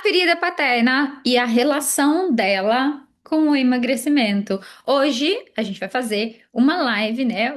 Ferida paterna e a relação dela com o emagrecimento. Hoje a gente vai fazer uma live, né?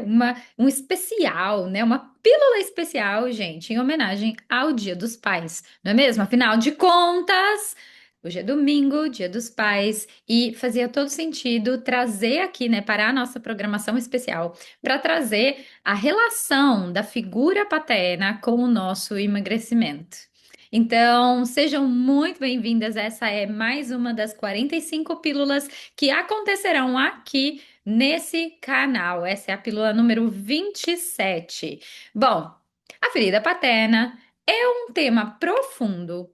Um especial, né? Uma pílula especial, gente, em homenagem ao Dia dos Pais, não é mesmo? Afinal de contas, hoje é domingo, Dia dos Pais, e fazia todo sentido trazer aqui, né, para a nossa programação especial, para trazer a relação da figura paterna com o nosso emagrecimento. Então, sejam muito bem-vindas. Essa é mais uma das 45 pílulas que acontecerão aqui nesse canal. Essa é a pílula número 27. Bom, a ferida paterna é um tema profundo,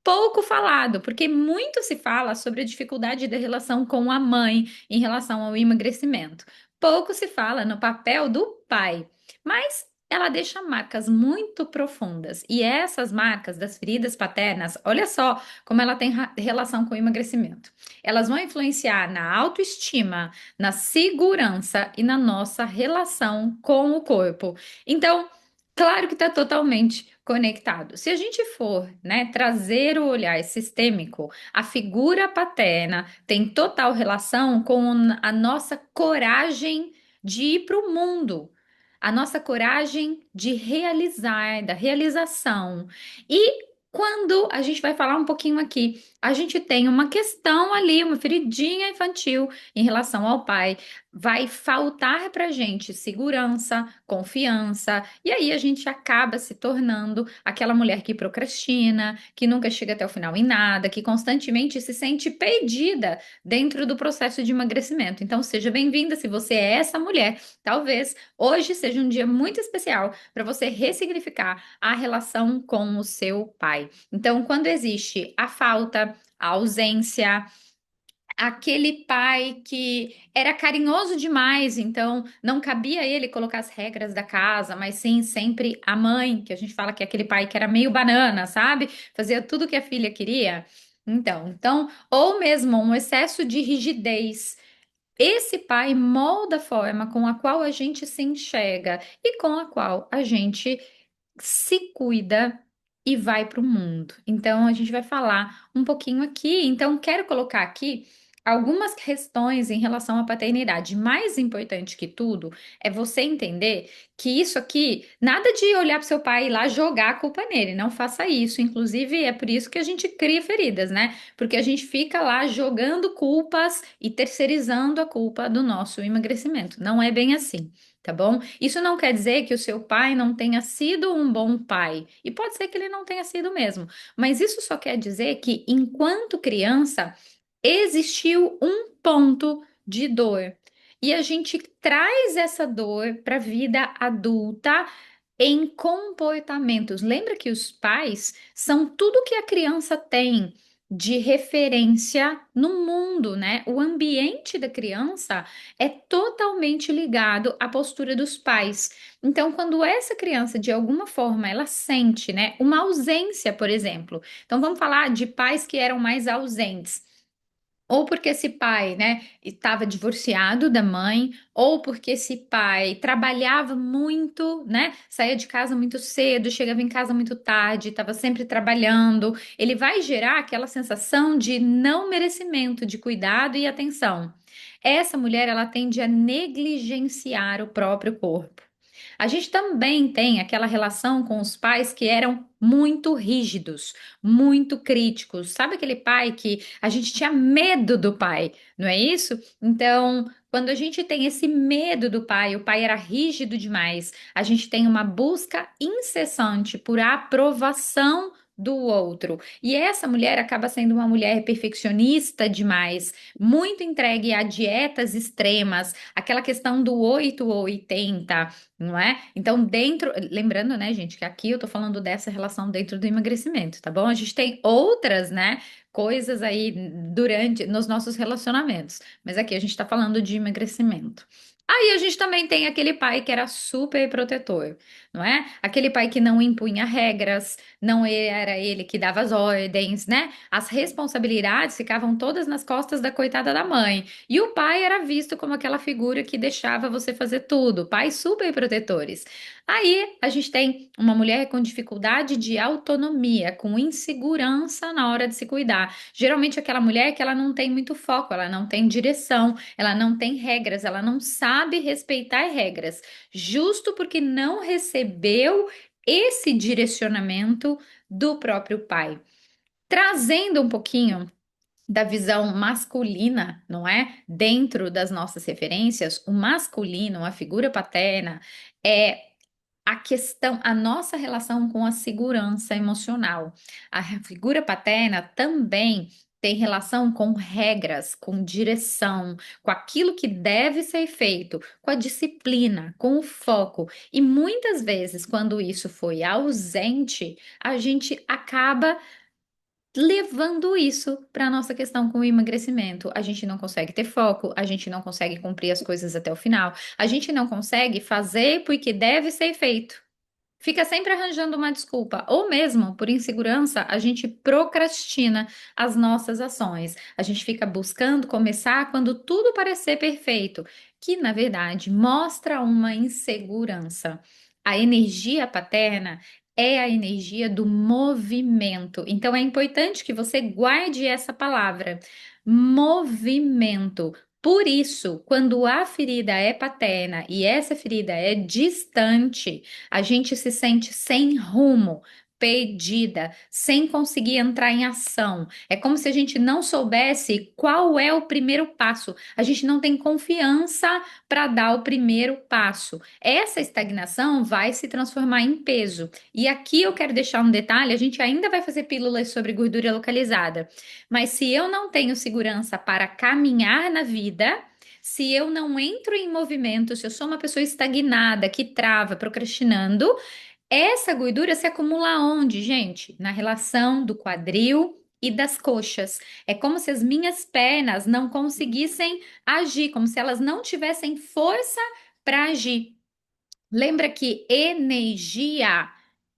pouco falado, porque muito se fala sobre a dificuldade da relação com a mãe em relação ao emagrecimento. Pouco se fala no papel do pai, mas ela deixa marcas muito profundas. E essas marcas das feridas paternas, olha só como ela tem relação com o emagrecimento. Elas vão influenciar na autoestima, na segurança e na nossa relação com o corpo. Então, claro que está totalmente conectado. Se a gente for, né, trazer o olhar sistêmico, a figura paterna tem total relação com a nossa coragem de ir para o mundo, a nossa coragem de realizar, da realização. E quando a gente vai falar um pouquinho aqui, a gente tem uma questão ali, uma feridinha infantil em relação ao pai. Vai faltar para gente segurança, confiança, e aí a gente acaba se tornando aquela mulher que procrastina, que nunca chega até o final em nada, que constantemente se sente perdida dentro do processo de emagrecimento. Então, seja bem-vinda se você é essa mulher. Talvez hoje seja um dia muito especial para você ressignificar a relação com o seu pai. Então, quando existe a falta, a ausência, aquele pai que era carinhoso demais, então não cabia a ele colocar as regras da casa, mas sim sempre a mãe, que a gente fala que é aquele pai que era meio banana, sabe? Fazia tudo que a filha queria. Então, ou mesmo um excesso de rigidez. Esse pai molda a forma com a qual a gente se enxerga e com a qual a gente se cuida e vai para o mundo. Então, a gente vai falar um pouquinho aqui. Então, quero colocar aqui algumas questões em relação à paternidade. Mais importante que tudo é você entender que isso aqui, nada de olhar para seu pai e ir lá jogar a culpa nele. Não faça isso. Inclusive, é por isso que a gente cria feridas, né? Porque a gente fica lá jogando culpas e terceirizando a culpa do nosso emagrecimento. Não é bem assim. Tá bom? Isso não quer dizer que o seu pai não tenha sido um bom pai. E pode ser que ele não tenha sido mesmo. Mas isso só quer dizer que, enquanto criança, existiu um ponto de dor. E a gente traz essa dor para a vida adulta em comportamentos. Lembra que os pais são tudo que a criança tem de referência no mundo, né? O ambiente da criança é totalmente ligado à postura dos pais. Então, quando essa criança, de alguma forma, ela sente, né, uma ausência, por exemplo. Então, vamos falar de pais que eram mais ausentes. Ou porque esse pai, né, estava divorciado da mãe, ou porque esse pai trabalhava muito, né, saía de casa muito cedo, chegava em casa muito tarde, estava sempre trabalhando. Ele vai gerar aquela sensação de não merecimento, de cuidado e atenção. Essa mulher, ela tende a negligenciar o próprio corpo. A gente também tem aquela relação com os pais que eram muito rígidos, muito críticos. Sabe aquele pai que a gente tinha medo do pai, não é isso? Então, quando a gente tem esse medo do pai, o pai era rígido demais, a gente tem uma busca incessante por aprovação do outro. E essa mulher acaba sendo uma mulher perfeccionista demais, muito entregue a dietas extremas, aquela questão do 8 ou 80, não é? Então, dentro, lembrando, né, gente, que aqui eu tô falando dessa relação dentro do emagrecimento, tá bom? A gente tem outras, né, coisas aí durante nos nossos relacionamentos, mas aqui a gente tá falando de emagrecimento. Aí a gente também tem aquele pai que era super protetor, não é? Aquele pai que não impunha regras, não era ele que dava as ordens, né? As responsabilidades ficavam todas nas costas da coitada da mãe. E o pai era visto como aquela figura que deixava você fazer tudo, pais super protetores. Aí a gente tem uma mulher com dificuldade de autonomia, com insegurança na hora de se cuidar. Geralmente aquela mulher que ela não tem muito foco, ela não tem direção, ela não tem regras, ela não sabe respeitar regras, justo porque não recebeu esse direcionamento do próprio pai. Trazendo um pouquinho da visão masculina, não é? Dentro das nossas referências, o masculino, a figura paterna, é a questão, a nossa relação com a segurança emocional. A figura paterna também tem relação com regras, com direção, com aquilo que deve ser feito, com a disciplina, com o foco. E muitas vezes, quando isso foi ausente, a gente acaba levando isso para a nossa questão com o emagrecimento. A gente não consegue ter foco, a gente não consegue cumprir as coisas até o final, a gente não consegue fazer porque deve ser feito. Fica sempre arranjando uma desculpa, ou mesmo por insegurança, a gente procrastina as nossas ações. A gente fica buscando começar quando tudo parecer perfeito, que na verdade mostra uma insegurança. A energia paterna é a energia do movimento. Então é importante que você guarde essa palavra, movimento. Por isso, quando a ferida é paterna e essa ferida é distante, a gente se sente sem rumo, perdida, sem conseguir entrar em ação. É como se a gente não soubesse qual é o primeiro passo. A gente não tem confiança para dar o primeiro passo. Essa estagnação vai se transformar em peso. E aqui eu quero deixar um detalhe: a gente ainda vai fazer pílulas sobre gordura localizada. Mas se eu não tenho segurança para caminhar na vida, se eu não entro em movimento, se eu sou uma pessoa estagnada, que trava, procrastinando, essa gordura se acumula onde, gente? Na relação do quadril e das coxas. É como se as minhas pernas não conseguissem agir, como se elas não tivessem força para agir. Lembra que energia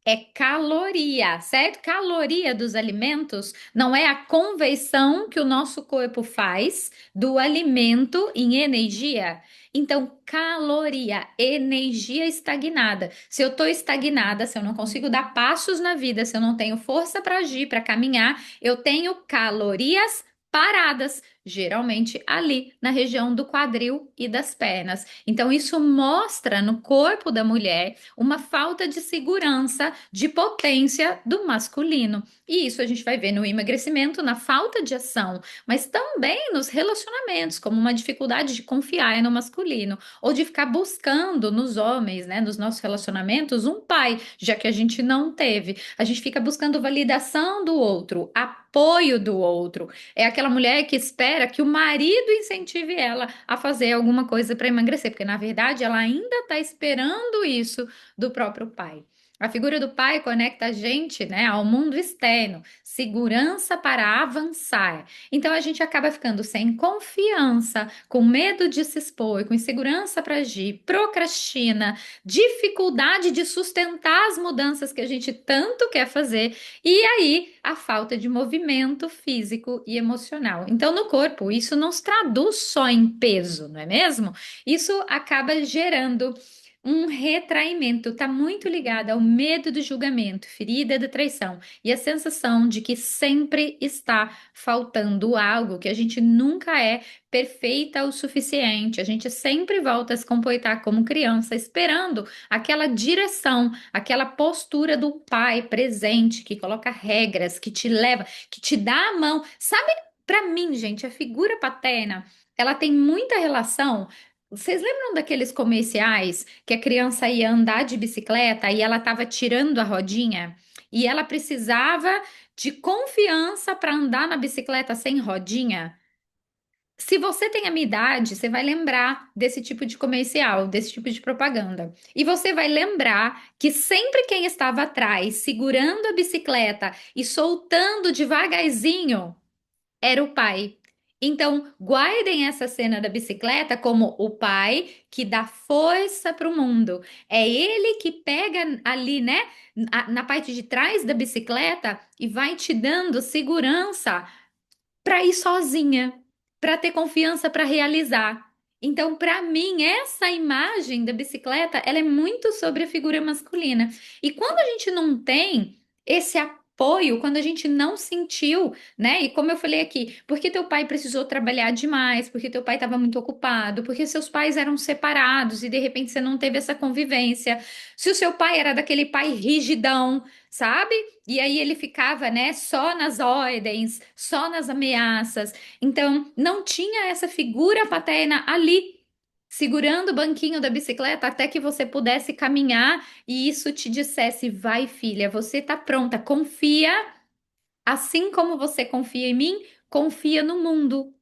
é caloria, certo? Caloria dos alimentos não é a conversão que o nosso corpo faz do alimento em energia. Então, caloria, energia estagnada. Se eu estou estagnada, se eu não consigo dar passos na vida, se eu não tenho força para agir, para caminhar, eu tenho calorias paradas, geralmente ali na região do quadril e das pernas. Então, isso mostra no corpo da mulher uma falta de segurança, de potência do masculino. E isso a gente vai ver no emagrecimento, na falta de ação, mas também nos relacionamentos, como uma dificuldade de confiar no masculino, ou de ficar buscando nos homens, né, nos nossos relacionamentos, um pai, já que a gente não teve. A gente fica buscando validação do outro, apoio do outro. É aquela mulher que espera que o marido incentive ela a fazer alguma coisa para emagrecer, porque na verdade ela ainda está esperando isso do próprio pai. A figura do pai conecta a gente, né, ao mundo externo, segurança para avançar. Então a gente acaba ficando sem confiança, com medo de se expor, com insegurança para agir, procrastina, dificuldade de sustentar as mudanças que a gente tanto quer fazer, e aí a falta de movimento físico e emocional. Então, no corpo, isso não se traduz só em peso, não é mesmo? Isso acaba gerando um retraimento, está muito ligado ao medo do julgamento, ferida da traição e a sensação de que sempre está faltando algo, que a gente nunca é perfeita o suficiente, a gente sempre volta a se comportar como criança, esperando aquela direção, aquela postura do pai presente, que coloca regras, que te leva, que te dá a mão. Sabe, para mim, gente, a figura paterna, ela tem muita relação. Vocês lembram daqueles comerciais que a criança ia andar de bicicleta e ela estava tirando a rodinha e ela precisava de confiança para andar na bicicleta sem rodinha? Se você tem a minha idade, você vai lembrar desse tipo de comercial, desse tipo de propaganda. E você vai lembrar que sempre quem estava atrás, segurando a bicicleta e soltando devagarzinho, era o pai. Então, guardem essa cena da bicicleta como o pai que dá força para o mundo. É ele que pega ali, né, na parte de trás da bicicleta e vai te dando segurança para ir sozinha, para ter confiança para realizar. Então, para mim, essa imagem da bicicleta, ela é muito sobre a figura masculina. E quando a gente não tem esse apoio, quando a gente não sentiu, né? E como eu falei aqui, porque teu pai precisou trabalhar demais, porque teu pai estava muito ocupado, porque seus pais eram separados e de repente você não teve essa convivência. Se o seu pai era daquele pai rigidão, sabe? E aí ele ficava, né, só nas ordens, só nas ameaças. Então, não tinha essa figura paterna ali, segurando o banquinho da bicicleta até que você pudesse caminhar e isso te dissesse: vai, filha, você tá pronta, confia, assim como você confia em mim, confia no mundo.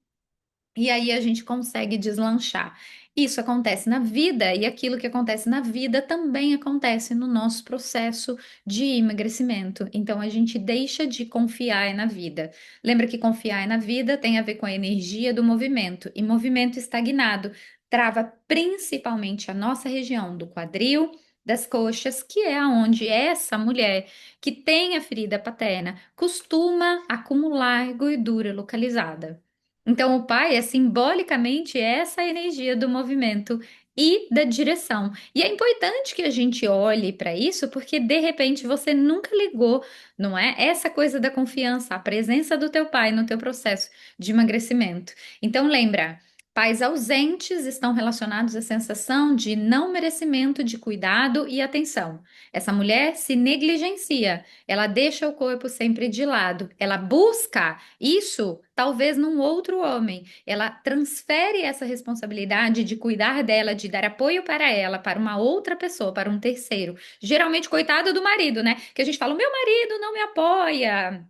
E aí a gente consegue deslanchar. Isso acontece na vida, e aquilo que acontece na vida também acontece no nosso processo de emagrecimento. Então a gente deixa de confiar na vida. Lembra que confiar na vida tem a ver com a energia do movimento, e movimento estagnado trava principalmente a nossa região do quadril, das coxas, que é aonde essa mulher que tem a ferida paterna costuma acumular gordura localizada. Então, o pai é simbolicamente essa energia do movimento e da direção. E é importante que a gente olhe para isso, porque de repente você nunca ligou, não é? Essa coisa da confiança, a presença do teu pai no teu processo de emagrecimento. Então, lembra. Pais ausentes estão relacionados à sensação de não merecimento de cuidado e atenção. Essa mulher se negligencia, ela deixa o corpo sempre de lado, ela busca isso, talvez num outro homem. Ela transfere essa responsabilidade de cuidar dela, de dar apoio para ela, para uma outra pessoa, para um terceiro. Geralmente, coitado do marido, né? Que a gente fala: o meu marido não me apoia.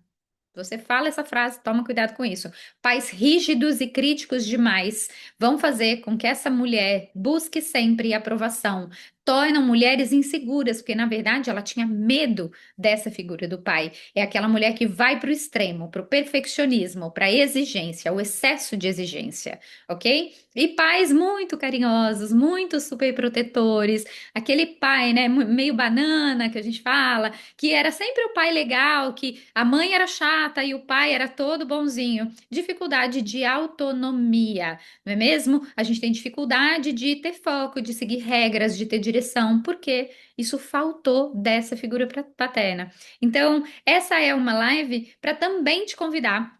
Você fala essa frase, toma cuidado com isso. Pais rígidos e críticos demais vão fazer com que essa mulher busque sempre aprovação. Tornam mulheres inseguras, porque na verdade ela tinha medo dessa figura do pai. É aquela mulher que vai para o extremo, para o perfeccionismo, para a exigência, o excesso de exigência, ok? E pais muito carinhosos, muito super protetores, aquele pai, né, meio banana que a gente fala, que era sempre o pai legal, que a mãe era chata e o pai era todo bonzinho. Dificuldade de autonomia, não é mesmo? A gente tem dificuldade de ter foco, de seguir regras, de ter direção, porque isso faltou dessa figura paterna. Então, essa é uma live para também te convidar.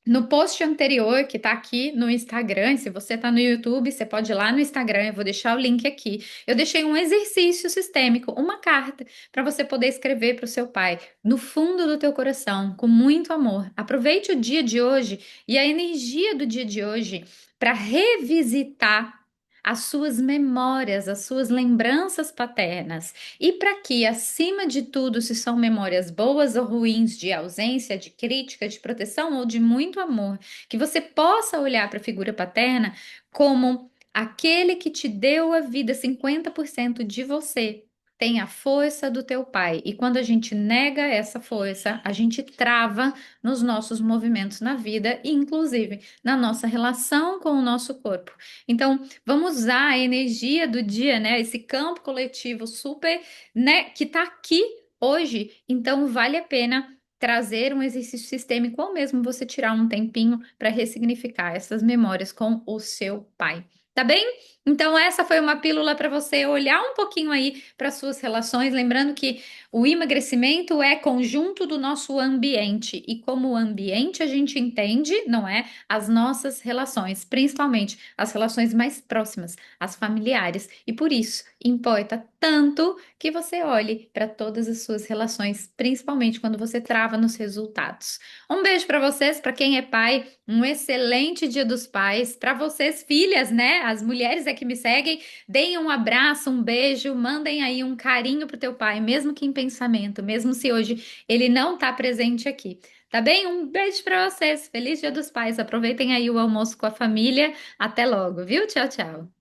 No post anterior, que está aqui no Instagram, e se você está no YouTube, você pode ir lá no Instagram, eu vou deixar o link aqui. Eu deixei um exercício sistêmico, uma carta, para você poder escrever para o seu pai, no fundo do teu coração, com muito amor. Aproveite o dia de hoje e a energia do dia de hoje para revisitar as suas memórias, as suas lembranças paternas. E para que, acima de tudo, se são memórias boas ou ruins, de ausência, de crítica, de proteção ou de muito amor, que você possa olhar para a figura paterna como aquele que te deu a vida, 50% de você. Tem a força do teu pai. E quando a gente nega essa força, a gente trava nos nossos movimentos na vida e, inclusive, na nossa relação com o nosso corpo. Então, vamos usar a energia do dia, né? Esse campo coletivo super, né, que tá aqui hoje. Então, vale a pena trazer um exercício sistêmico ou mesmo você tirar um tempinho para ressignificar essas memórias com o seu pai. Tá bem? Então, essa foi uma pílula para você olhar um pouquinho aí para suas relações, lembrando que o emagrecimento é conjunto do nosso ambiente e como ambiente a gente entende, não é? As nossas relações, principalmente as relações mais próximas, as familiares. E por isso importa tanto que você olhe para todas as suas relações, principalmente quando você trava nos resultados. Um beijo para vocês, para quem é pai, um excelente Dia dos Pais. Para vocês, filhas, né? As mulheres é que me seguem, deem um abraço, um beijo, mandem aí um carinho pro teu pai, mesmo que em pensamento, mesmo se hoje ele não está presente aqui. Tá bem? Um beijo para vocês. Feliz Dia dos Pais. Aproveitem aí o almoço com a família. Até logo, viu? Tchau, tchau.